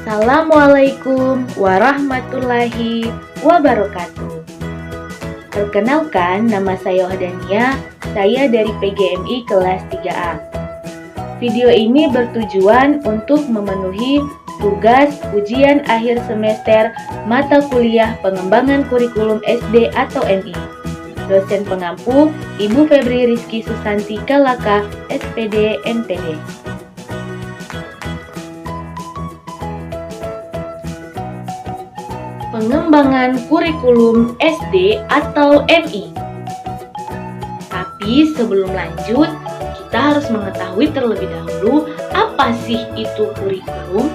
Assalamualaikum warahmatullahi wabarakatuh. Perkenalkan, nama saya Dania, saya dari PGMI kelas 3A. Video ini bertujuan untuk memenuhi tugas ujian akhir semester mata kuliah pengembangan kurikulum SD atau MI. Dosen pengampu Ibu Febri Rizky Susanti Kalaka, SPD NPD. Pengembangan kurikulum SD atau MI. Tapi sebelum lanjut, kita harus mengetahui terlebih dahulu apa sih itu kurikulum.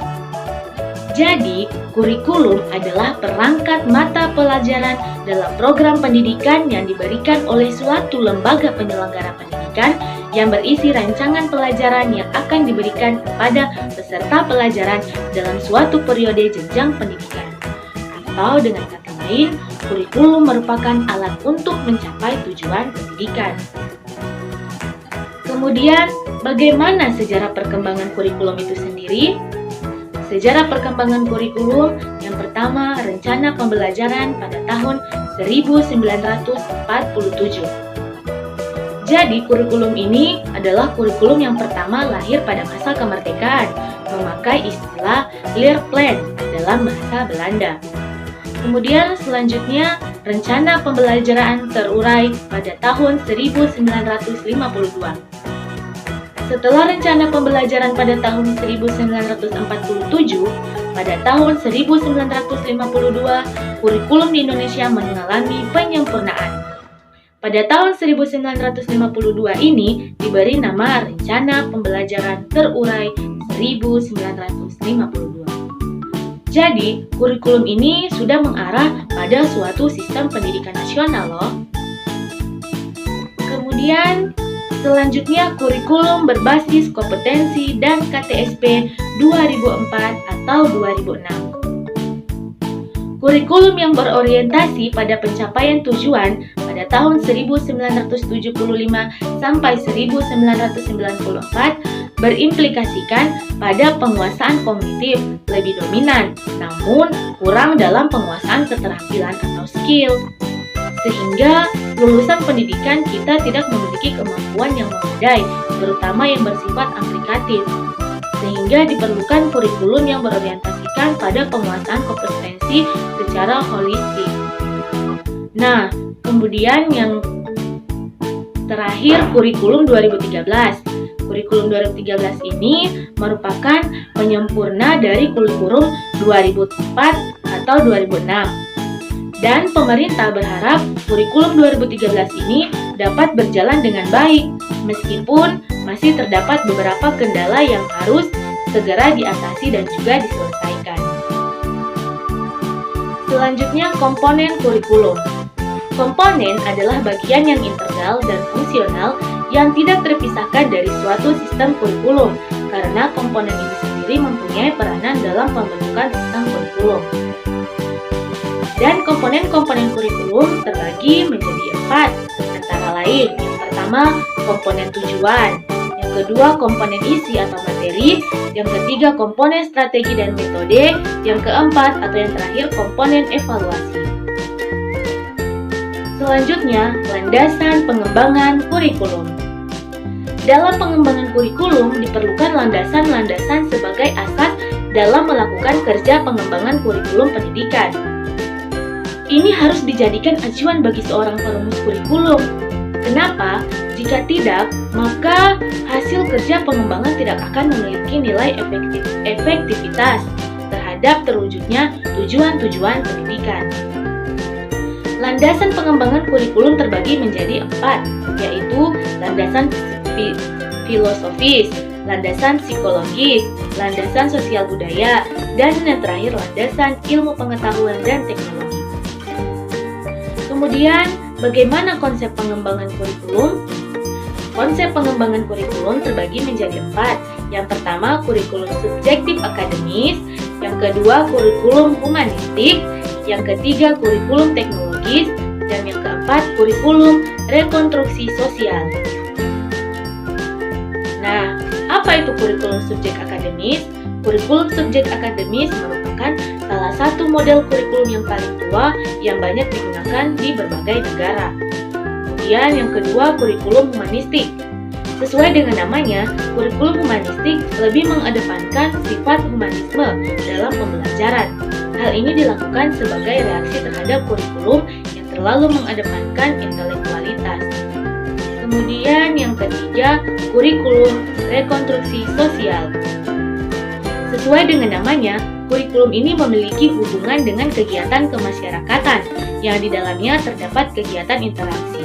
Jadi, kurikulum adalah perangkat mata pelajaran dalam program pendidikan yang diberikan oleh suatu lembaga penyelenggara pendidikan yang berisi rancangan pelajaran yang akan diberikan kepada peserta pelajaran dalam suatu periode jenjang pendidikan. Atau dengan kata lain, kurikulum merupakan alat untuk mencapai tujuan pendidikan. Kemudian, bagaimana sejarah perkembangan kurikulum itu sendiri? Sejarah perkembangan kurikulum yang pertama, rencana pembelajaran pada tahun 1947. Jadi, kurikulum ini adalah kurikulum yang pertama lahir pada masa kemerdekaan, memakai istilah Leerplan dalam bahasa Belanda. Kemudian selanjutnya, rencana pembelajaran terurai pada tahun 1952. Setelah rencana pembelajaran pada tahun 1947, pada tahun 1952, kurikulum di Indonesia mengalami penyempurnaan. Pada tahun 1952 ini diberi nama Rencana Pembelajaran Terurai 1952. Jadi, kurikulum ini sudah mengarah pada suatu sistem pendidikan nasional loh. Kemudian, selanjutnya kurikulum berbasis kompetensi dan KTSP 2004 atau 2006. Kurikulum yang berorientasi pada pencapaian tujuan pada tahun 1975 sampai 1994 berimplikasikan pada penguasaan kognitif lebih dominan, namun kurang dalam penguasaan keterampilan atau skill. Sehingga lulusan pendidikan kita tidak memiliki kemampuan yang memadai, terutama yang bersifat aplikatif. Sehingga diperlukan kurikulum yang berorientasikan pada penguasaan kompetensi secara holistik. Nah, kemudian yang terakhir kurikulum 2013. Kurikulum 2013 ini merupakan penyempurna dari kurikulum 2004 atau 2006. Dan pemerintah berharap kurikulum 2013 ini dapat berjalan dengan baik, meskipun masih terdapat beberapa kendala yang harus segera diatasi dan juga diselesaikan. Selanjutnya, komponen kurikulum. Komponen adalah bagian yang integral dan fungsional yang tidak terpisahkan dari suatu sistem kurikulum, karena komponen ini sendiri mempunyai peranan dalam pembentukan sistem kurikulum. Dan komponen-komponen kurikulum terbagi menjadi 4, antara lain, yang pertama, komponen tujuan, yang kedua, komponen isi atau materi, yang ketiga, komponen strategi dan metode, yang keempat atau yang terakhir, komponen evaluasi. Selanjutnya, landasan pengembangan kurikulum. Dalam pengembangan kurikulum diperlukan landasan-landasan sebagai asas dalam melakukan kerja pengembangan kurikulum pendidikan. Ini harus dijadikan acuan bagi seorang perumus kurikulum. Kenapa? Jika tidak, maka hasil kerja pengembangan tidak akan memiliki nilai efektivitas terhadap terwujudnya tujuan-tujuan pendidikan. Landasan pengembangan kurikulum terbagi menjadi 4, yaitu landasan filosofis, landasan psikologis, landasan sosial budaya, dan yang terakhir landasan ilmu pengetahuan dan teknologi. Kemudian, bagaimana konsep pengembangan kurikulum? Konsep pengembangan kurikulum terbagi menjadi 4. Yang pertama, kurikulum subjektif akademis, yang kedua, kurikulum humanistik, yang ketiga, kurikulum teknologis, dan yang keempat, kurikulum rekonstruksi sosial. Nah, apa Apa itu kurikulum subjek akademis? Kurikulum subjek akademis merupakan salah satu model kurikulum yang paling tua yang banyak digunakan di berbagai negara. Kemudian yang kedua, kurikulum humanistik. Sesuai dengan namanya, kurikulum humanistik lebih mengedepankan sifat humanisme dalam pembelajaran. Hal ini dilakukan sebagai reaksi terhadap kurikulum yang terlalu mengedepankan intelektualitas. Kemudian yang ketiga, kurikulum rekonstruksi sosial. Sesuai dengan namanya, kurikulum ini memiliki hubungan dengan kegiatan kemasyarakatan yang di dalamnya terdapat kegiatan interaksi.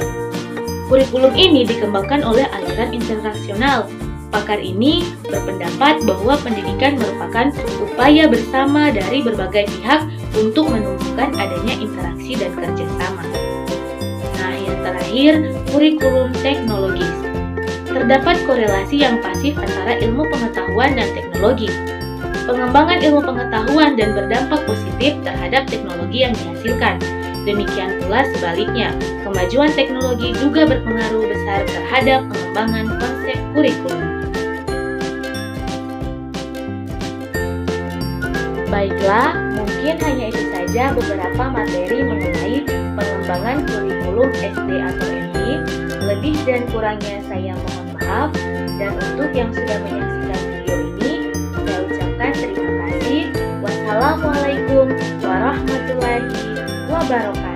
Kurikulum ini dikembangkan oleh aliran internasional. Pakar ini berpendapat bahwa pendidikan merupakan upaya bersama dari berbagai pihak untuk menumbuhkan adanya interaksi dan kerjasama. Nah, yang terakhir, kurikulum teknologis. Terdapat korelasi yang pasif antara ilmu pengetahuan dan teknologi. Pengembangan ilmu pengetahuan dan berdampak positif terhadap teknologi yang dihasilkan. Demikian pula sebaliknya, kemajuan teknologi juga berpengaruh besar terhadap pengembangan konsep kurikulum. Baiklah, mungkin hanya itu saja beberapa materi mengenai pengembangan kurikulum SD atau MI. Lebih dan kurangnya saya mohon maaf, dan untuk yang sudah menyaksikan video ini, saya ucapkan terima kasih. Wassalamualaikum warahmatullahi wabarakatuh.